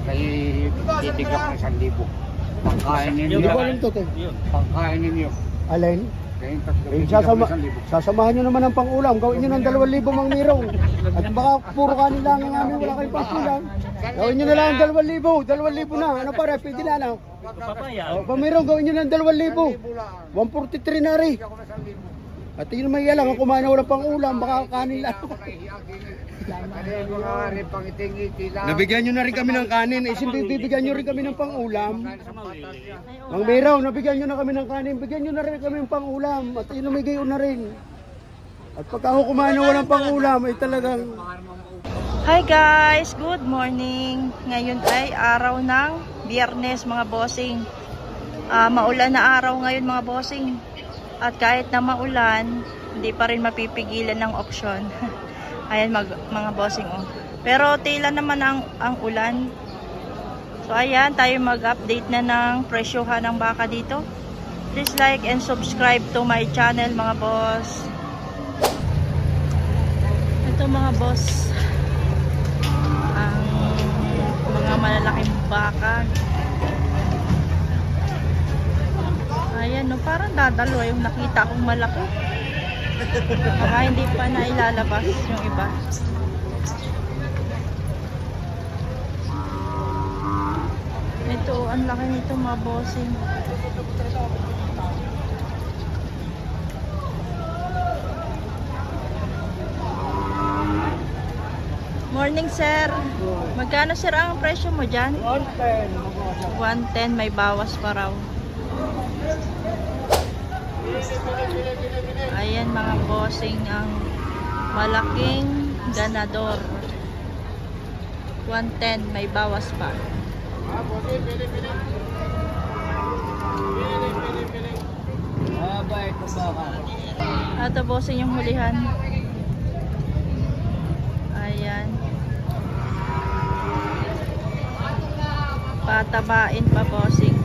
Kay titigap na 1,000. Pangkain ninyo. Pangkain ninyo. Alin? Kaya Sasamahan nyo naman ng pang-ulam. Gawin nyo ng 2,000 Mang Mirong. At baka puro kanin lang ang amin, wala kayong pang-ulam. Gawin nyo na lang ng 2,000. 2,000 na. Ano pare? Pwede na na. Pamirong, gawin nyo ng 2,000. 143 na rin. At yun may lang, kung kumain na walang pang-ulam, baka kanin lang. Nabigyan nyo na rin kami ng kanin. Bibigyan nyo rin kami ng pang-ulam. Mang Mirong, nabigyan nyo na kami ng kanin. Bigyan nyo na rin kami ng pang-ulam. At inumigay na rin. At pagka ako kumain na walang pang-ulam, ay talagang... Hi guys! Good morning! Ngayon ay araw ng Biyernes mga bossing. Maulan na araw ngayon mga bossing. At kahit na maulan, hindi pa rin mapipigilan ng option. Ayan mga bossing oh. Pero tila naman ang ulan. So ayan, tayo mag-update na ng presyohan ng baka dito. Please like and subscribe to my channel mga boss. Ito mga boss, ang mga malalaking baka. Ayan no, parang dadalo yung nakita kong malaki. Baka hindi pa na ilalabas yung iba. Ito, ang laki nito mga bossing. Morning sir. Magkano sir ang presyo mo dyan? 110. 110, may bawas pa raw. Ayan mga bossing, ang malaking ganador. 110, may bawas pa. Ito bossing yung hulihan. Ayan. Patabain pa bossing.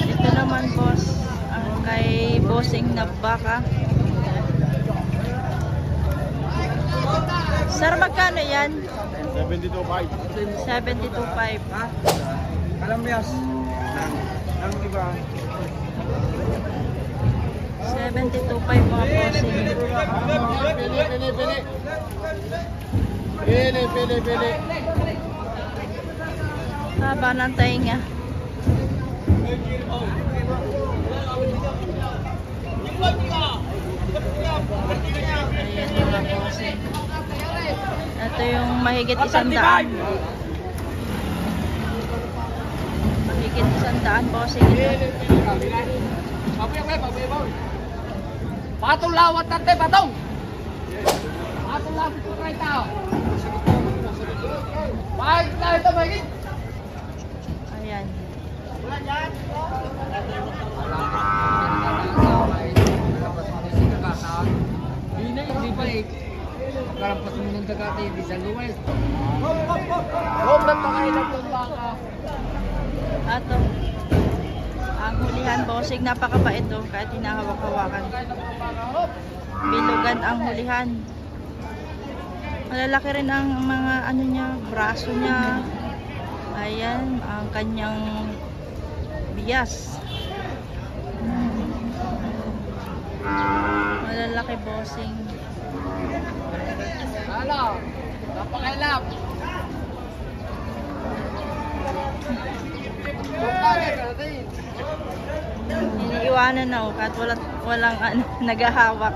Ito naman boss, ang kay bossing na baka. Sir, magkano yan? 72.5. 72.5. Kalamyas. Ang iba. 72.5 mga bossing. Pili. Haba ng tainga. Ayan mga bossing. Ito yung mahigit 100. Mahigit 100 bossing ito. Patong lawat natin, patong! Patong lawat ito kayo tao. Mahigit na ito, mahigit! Ayan. Hindi pa eh. Karampas mo ng dagati, hindi sa luwes. Huwag na pakailang ng baka. Ato. Ang hulihan bossing, napakabait to kahit hinahawak-hawakan. Bilugan ang hulihan. Malalaki rin ang mga ano niya, braso niya. Ayan, ang kanyang bias. Malalaki bossing. Halo, napakailap. Iniiwanan na kahit walang ano, naghahawak.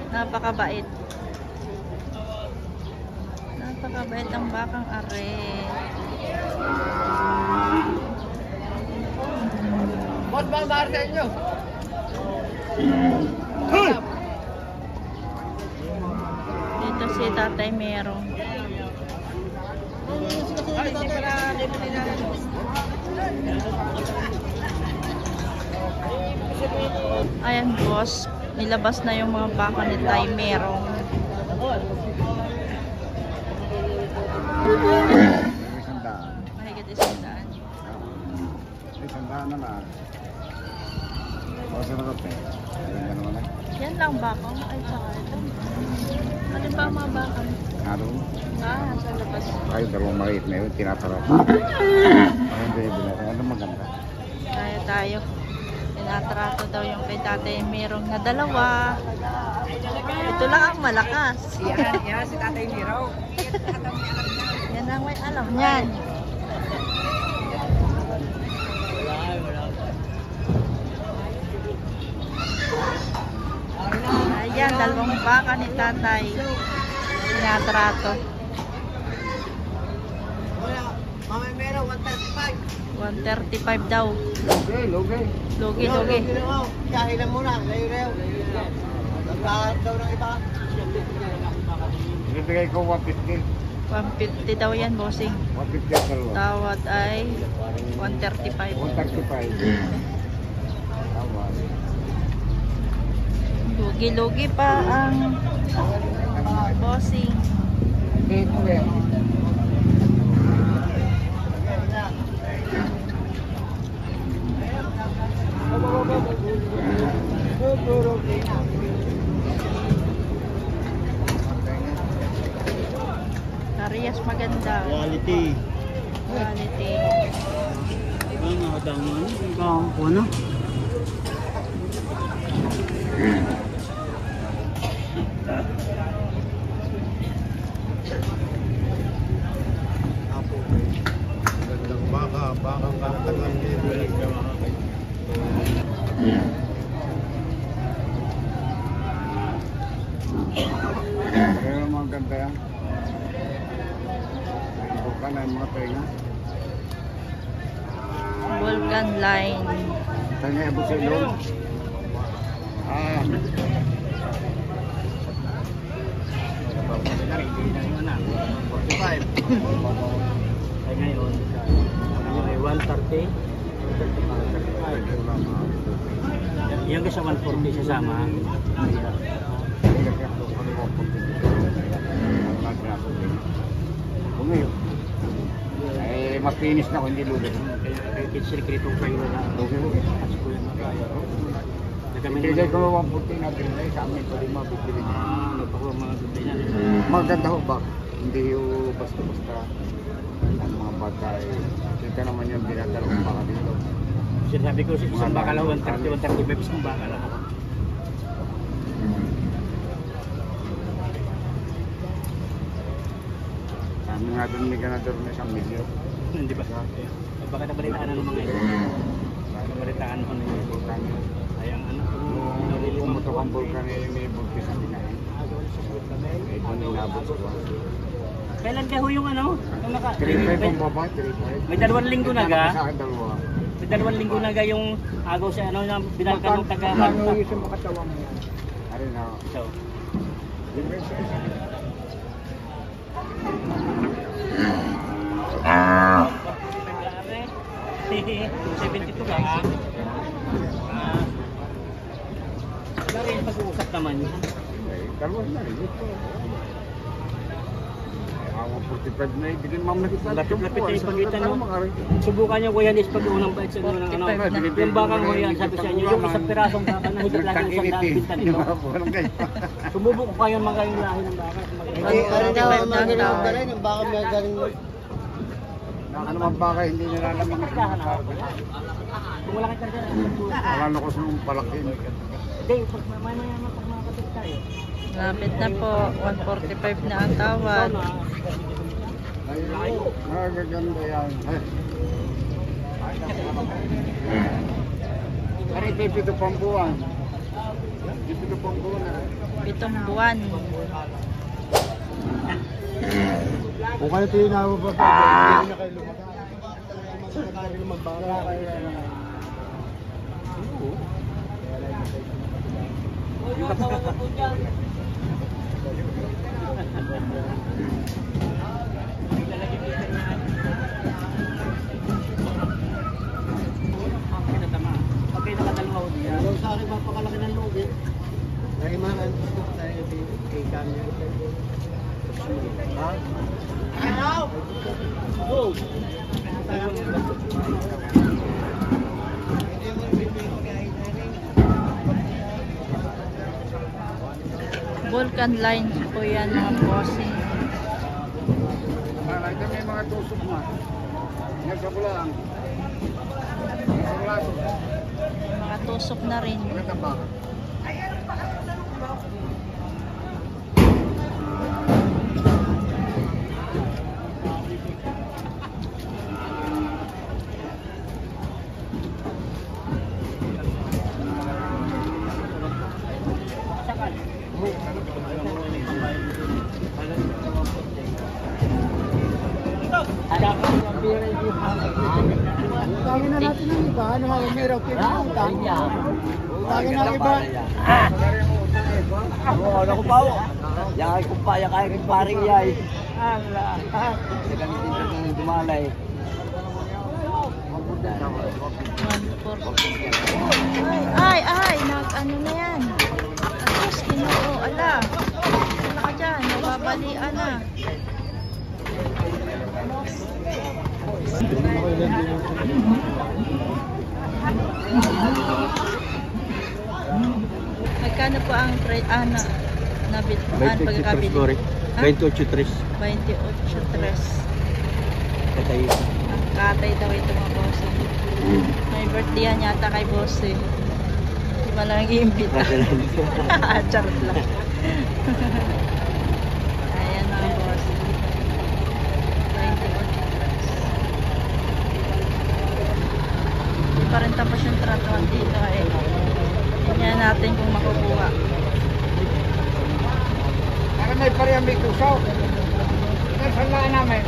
Napakabait. Napakabait ang bakang are. Ba't bang mahal sa inyo? Dito si Tatay Merong. Ayan boss, nilabas na yung mga baka ni Tay Merong. Mahigit 100. 100 na lang. Basta na kape. Ayan ka naman eh. Yun lang bakang. Ay, saka ito. Ano ba ang mga bakang? Naroon. Sa labas. Ay, dalawang maliit na yun, tinatara. Ano maganda? Tayo. Tinatrato daw yung kay Tatay Mirong na dalawa. Ito lang ang malakas. Yan, si Tatay Miraw. Yan ang may alam niyan. Ayan, dalawang baka ni Tatay. Tinatrato. Mama Miraw, 135. 135 daw. Lugay. Lugi. Kahilan muna, layo-layo. Nagkaharap daw ng iba. Ibigay ko 150. 150 daw yan, bossing. 150 ang dalawa. Tawad ay 135. 135. Tama. Lugi-lugi pa ang bossing. Ito yan. Parehas maganda. Quality. Quality. Ang hadaman. Ang kampo na. Gandang bakang katagal dito. Pero maganda yan. Bukan na yung mga tenga. Vulcan line. Tenga yung busilo. Ay ngayon, ay 130. Yan kasi 140 siya sama. Ngayon, eh, mapinis na kung hindi lulit. Kaya kinsilkrito kayo na Ibigay ko 140 na binilay sa amin ko rin mabibili. nagpakuha mga gabay na. Maganda ho ba? Hindi yung basta-basta ang mga bata eh. Kita naman yung dinadalawang baka dito. Sinabi ko isang baka lang 130, 135 isang baka lang ako. Kami nga doon may ganador na 1 milyon. Hindi ba? Baka nabalitaan na ng mga ito. Nabalitaan ko na yung Vulkan. ay ang ano. Kung pumutok ang vulkan eh, may bulpis na binahin. Eh, doon inabot ko. Kailan ka ho yung ano? Yung 3.5 ang baba, 3.5. May 2 linggo na ga. Sa akin dalawa. May 2 linggo na ga yung agaw sa ano na binalkan ng taga. Magkano yung sa makatawa mo? Ari na. So, Libre sa isa. nag-aare. 72 ka. Lari yung pag-uusap naman yun. Eh, dalawa na rin. Ako 45 na ibigin ma'am na kita. Lapit-lapit na yung pagitan mo. Subukan niyo kuya Liz pag unang bait sa inyo ng ano. Yung bakang kuya, sabi sa inyo, yung isang pirasong baka na higit lang yung isang daan binta nito. Sumubok ko kayo mga kayong lahi ng baka. Hindi, ano daw ang mga ginagawa ng baka may galing mo. Ano man baka hindi nilalaman ng Kailangan ako. Kung wala kang karga, Akala ko sa palaki. hindi, pag may makakabit tayo. Lapit na po. 145 na ang tawad. Ay, magaganda yan. Ay, pipito pang buwan. Pipito pang buwan na. 7 buwan. Kung kayo tinawag ba pa, hindi na kayo lumaga. Okay, nakadalawa ko diyan. Sa akin, mapakalaki ng loob eh. Ay, mga tayo kay Kanya. Ha? Hello! Go! Vulcan line po yan mga bossing. Ito may mga tusok na. Nasa bulang. Nasa bulaso. Mga tusok na rin. Magandang baka. Utangin na natin ng iba, ano nga, meron pinutang. Utangin na ng iba. Oo, ano ko pa ako? Yakay ko pa, yakay ko paring yay. Allah. Kasi kami din sa mga dumalay. Ay, nag-ano na yan. Tapos, Ginoo, ala. Wala ka dyan, nababalian na. Magkano po ang pagkakabili? 28-3. 28.3. Katay. Ang katay daw ito mga boss. May birthday yan yata kay boss eh. Di ba lang nag-iimbita? Charot lang. Ayan mga boss. 28.3. Di pa rin tapos yung tratuan dito eh. Tingnan natin kung makukuha. Para may parehang may kusaw. Saan lang namin?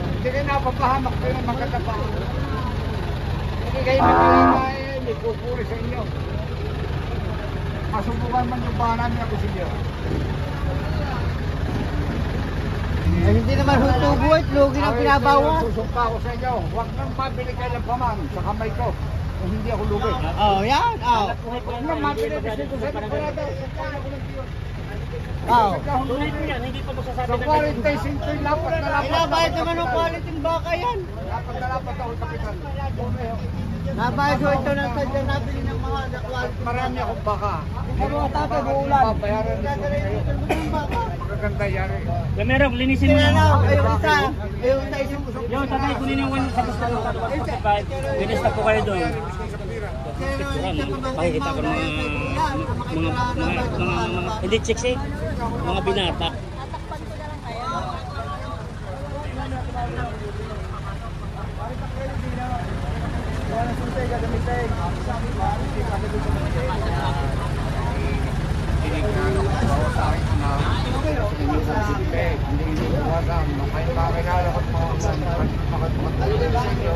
Hindi kayo napapahamak kayo ng magkatapa. Hindi kayo nagkalain, may pupuri sa inyo. Masubukan man yung bahan namin ako sa inyo. Eh, hindi naman hutubo at lugi na pinabawas. Susumpa ako sa inyo. Huwag nang mabili kayo ng paman sa kamay ko. Kung hindi ako lugi. Oh, yan. Oh. Huwag nang mabili kasi kung saan ako nadaw. Sumpa ako ng Diyos. Oh. Sa 45 lapat na lapat. Inabayad naman ng quality ng baka yan. Lapat na lapat ako kapitan. Nabayad ko ito ng sadya nabili ng mga quality. Marami akong baka. Ano ang tatay buulan? Babayaran nito kayo. Magaganda yari. Gamerong, linisin mo. Ayun isa. Ayun isa isang usok. Yo, tatay, kunin yung 1 sa gusto ko. Linis na po kayo doon. Pakikita ko ng mga hindi chicks eh. Mga binata. Hindi tawagan. Makakilala ko mga makatulong sa inyo.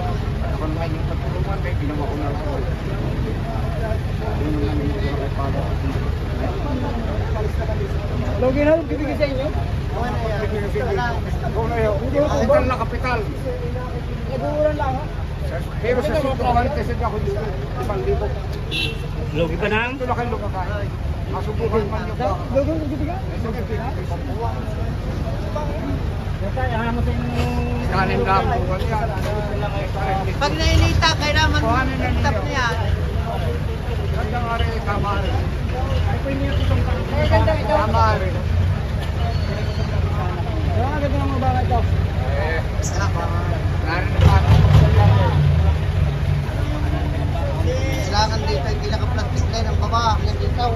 Ako naman yung patulungan, may ginawa ko na ako. Yun lang yung nakapala. Logi na, bibigay sa inyo? Hindi ako kumpara na kapital. Nag-uuran lang ha? Pero sa sutuhan, kasi ako dito. 1,000. Logi pa nang? Ito na kayo lumakain. Masubukan man yung baka. Logi na bibigay? Tatay, alam mo sa inyong... Kanin lang po. Pag nainita, kailangan tap na yan. Ganda nga rin, tama rin. Ay, pwede niyo itong Tama rin. Kaya ang ganda ng mga baka ito. Narinig ako. Kailangan dito yung pinaka-plastic line ng baba. Yan dito.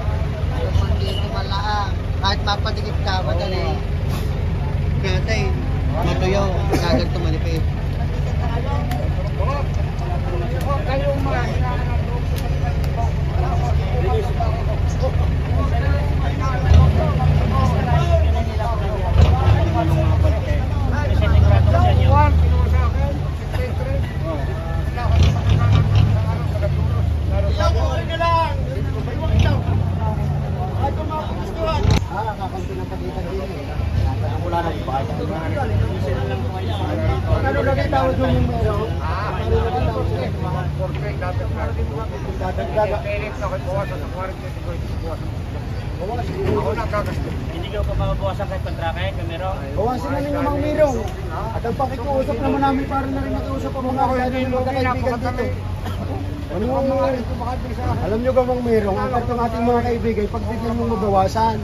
Kung dito malaang. Kahit mapadikit ka, madali. Kaya tayo, matuyo. Kaganto manipid. Kayong mga Kakanto ng pagitan din eh. Wala na yung baka. Ano lagi tawag doon yung meron? Ano lagi tawag doon? mga portrait dapat natin. Dadagdaga. Pilit na kayo bawasan sa 40. Ako nagkagasto. Hindi ka pa mabawasan kahit kontrake, Gamerong? Bawasin na ninyo mga mirong. At ang pakikiusap naman namin para na rin makiusap ang mga kaibigan dito. Ano alam nyo ba Mang Merong, ang ng ating mga kaibigan, pagbigyan mong mabawasan.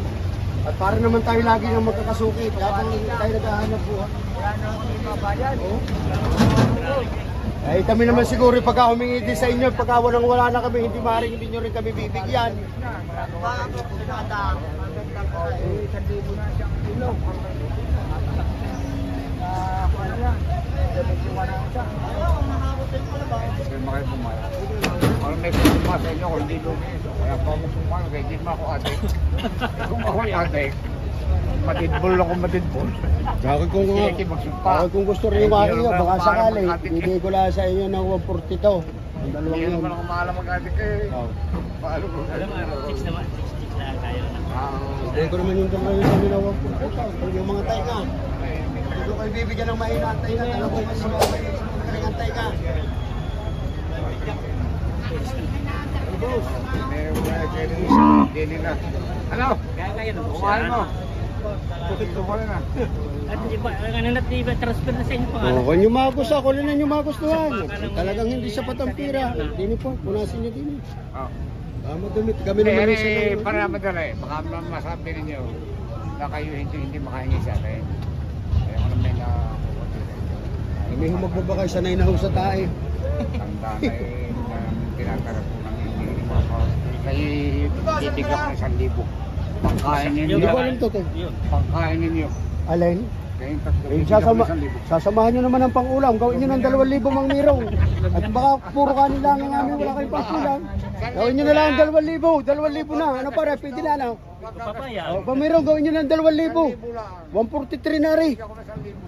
At para naman tayo lagi nang magkakasukit, habang tayo naghahanap buhay. Oh. Ay kami naman siguro pagka humingi din sa inyo, pagka wala na kami, hindi maaaring hindi nyo rin kami bibigyan. Kaya makipumaya. Parang may pumama sa inyo kung hindi lumis. Kaya pa ako pumama, kaya hindi mo ako adik. Kung ako ay adik, matidbol ako matidbol. Bakit kung gusto rin yung aking yun, baka sakali, bibigay ko lang sa inyo ng 142. Ang dalawang Hindi yun. naman ako maalam mag-adik eh. Paano ko? Alam mo, 6 naman. 6 lang tayo. Bibigay ko naman yung dalawa yung ng 142. Yung mga tayo ka. Hindi ko kayo bibigyan ng mahina ang tayo ka. Alam ko mas magaling ang tayo ka. Hindi nila. Ano? Kaya na po Kumain mo. Kumain na. At di ba, transfer na sa inyo pangalan. Oh, kung yung mga gusto, ako rin yung mga gustuhan. Talagang hindi sapat ang pira. Hindi po, punasin niyo din. Madumit. Kami naman yung sa para madala eh. Baka masabi ninyo na kayo hindi makahingi sa akin. Kaya ko naman na kami humagbaba kayo, sanay na ho sa tae. tanda na eh. Tinatarap ko ng hindi mo ako. Kaya titigap na 1,000. Pangkain ninyo. Hindi ko alam to. Pangkain ninyo. Alin? Kaya yung tatlo, Eh, titigap na 1,000. sasamahan nyo naman ng pang-ulam. Gawin nyo ng 2,000 Mang Mirong. At baka puro kanin lang ang amin, wala kayong pang-ulam. Gawin nyo na lang 2,000. 2,000 na. Ano para? Pwede na lang. Papaya. Mang Mirong, gawin nyo ng 2,000. 143 na rin. Ako na 1,000.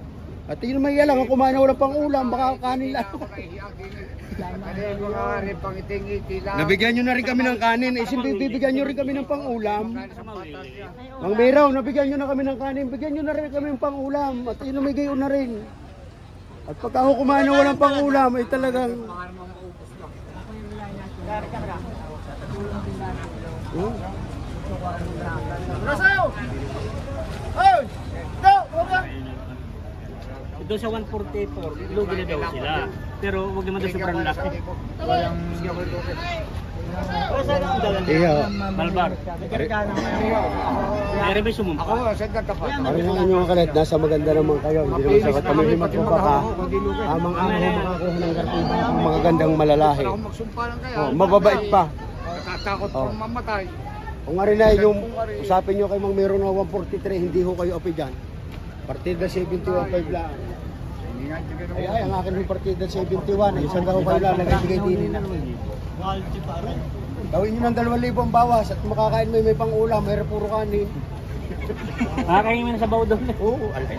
At yun may ilang, kung kumain na walang pang-ulam, baka kanin lang. Nabigyan nyo na rin kami ng kanin. Bibigyan nyo rin kami ng pang-ulam. Mang Mirong, nabigyan nyo na kami ng kanin. Bigyan nyo na rin kami ng pang-ulam. At yun may gayon na rin. At pagka ako kumain na walang pang-ulam, ay talagang... Doon sa 144, lugi na daw sila. Pero huwag naman daw sobrang laki. Iya. Malbar. Meron ba sumumpa? Ako, saan ka tapat? Parang ang inyong kalit, nasa maganda naman kayo. Hindi naman sa kami ni magbabaka. Amang-amang makakuha ng gartiba. Ang mga gandang malalahi. Ako magsumpa lang kayo. Mababait pa. Natatakot pang mamatay. Kung nga rin ay yung usapin nyo kay Mang Meron na 143, hindi ho kayo api dyan. Partida 71.5 lang. Ay, ang akin yung partida 71. Ay, isang kaho kayo lang, nagibigay din na. Gawin nyo ng 2,000 ang bawas at makakain mo may pang-ulam, may puro kanin. Nakakain mo na sabaw doon. Oo, alay.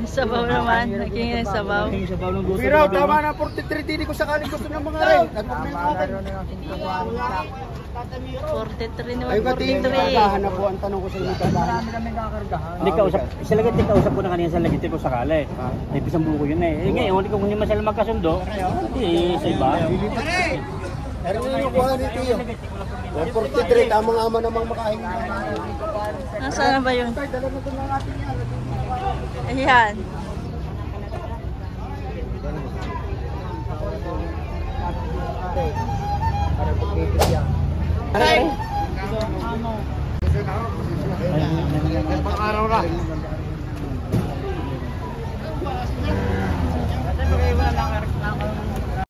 Sabaw naman. Naging sabaw. Yung sabaw ng gusto. Pero tama na 43, hindi ko sakaling gusto ng mga rin. At pagpilitan. 43 naman. Ay, batiin, 43. kagahan na po ang tanong ko sa inyo. Kagahan. Hindi ka usap. Sa lagit, kausap ko na kanina sa lagit ko sakali. May isang buko yun eh. Eh ngayon, hindi ko kung naman sila magkasundo. Hindi, sa iba. Pero yung kuha ni Tiyo. 143, tamang ama namang makahingi. Nasaan na ba yun? Dala na ito ng ating yan. Ayan. Para pagkipit yan. Ay! Pang-araw na.